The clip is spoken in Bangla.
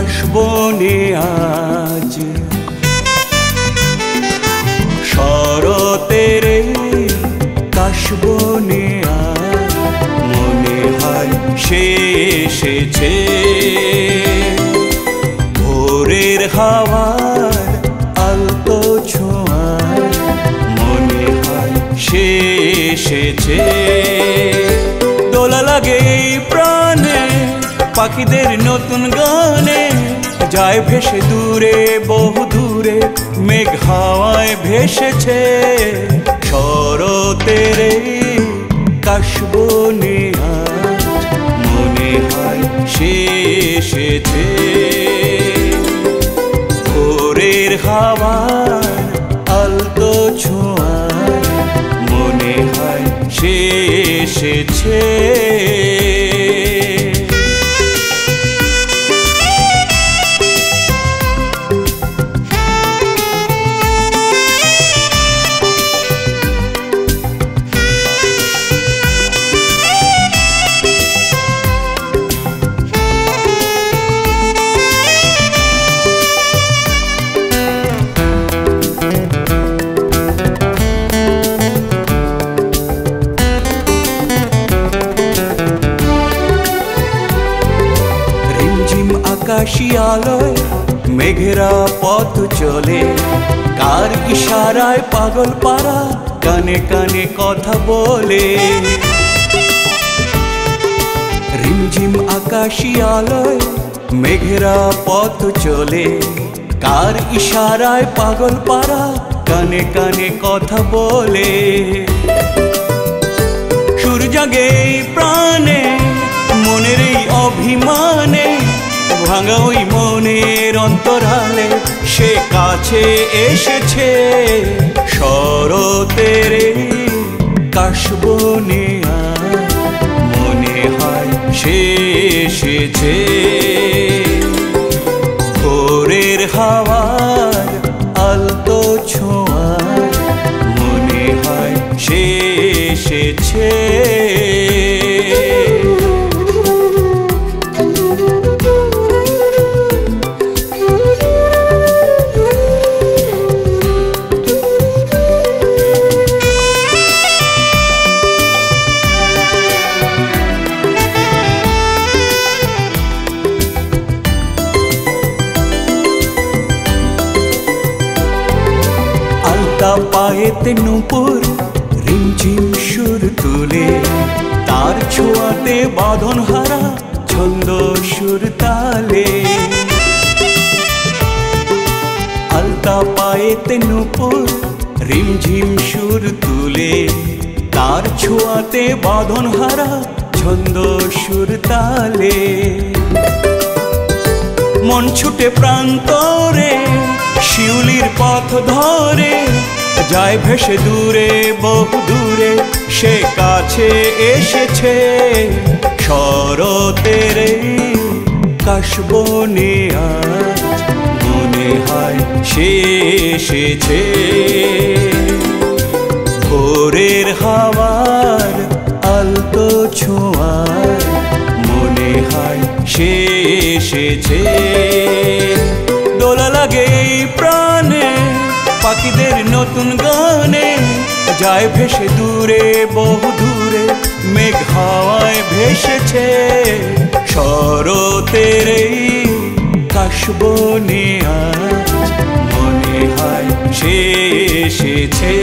কাশবনে আজ শরতের কাশবনে আজ মনে হয় সে এসেছে ভোরের হাওয়ার আলতো ছোঁয়ায় মনে হয় সে এসেছে দোলা লাগে এই প্রাণে পাখিদের নতুন গানে যায় ভেসে দূরে বহু দূরে মেঘ হাওয়ায় ভেসেছে শরতের কাশবনে আজ মনে হয় সে এসেছে ভোরের হাওয়ার আলতো ছোঁয়ায় মনে হয় সে এসেছে আকাশী আলোয় মেঘেরা পথ চলে কার ইশারায় পাগল পারা কানে কানে কথা বলে রিমঝিম আকাশী আলোয় মেঘেরা পথ চলে কার ইশারায় পাগল পারা কানে কানে কথা বলে সুর জাগে প্রাণে মনের এই অভিমানে ভাঙা ওই মনের অন্তরালে সে কাছে এসেছে শরতের কাশবনে আজ মনে হয় সে এসেছে ভোরের হাওয়ার আলতো ছোঁয়ায় মনে হয় সে এসেছে পায়েতে নূপুর রিমঝিম সুর তুলে তার ছোঁয়াতে বাঁধন হারা ছন্দ সুর তালে আলতা পায়েতে নূপুর রিমঝিম সুর তুলে তার ছোঁয়াতে বাঁধন হারা ছন্দ সুর তালে মন ছুটে প্রান্তরে শিউলির পথ ধরে যায় ভেসে দূরে বহু দূরে সে কাছে এসেছে শরতের কাশবনে আজ মনে হয় সে এসেছে ভোরের হাওয়ার আলতো ছোঁয়ায় মনে হয় সে এসেছে দোলা লাগে এই প্রাণে পাখিদের নতুন গানে যায় ভেসে দূরে বহু দূরে মেঘ হাওয়ায় ভেসেছে শরতের কাশবনে আজ মনে হয় সে এসেছে।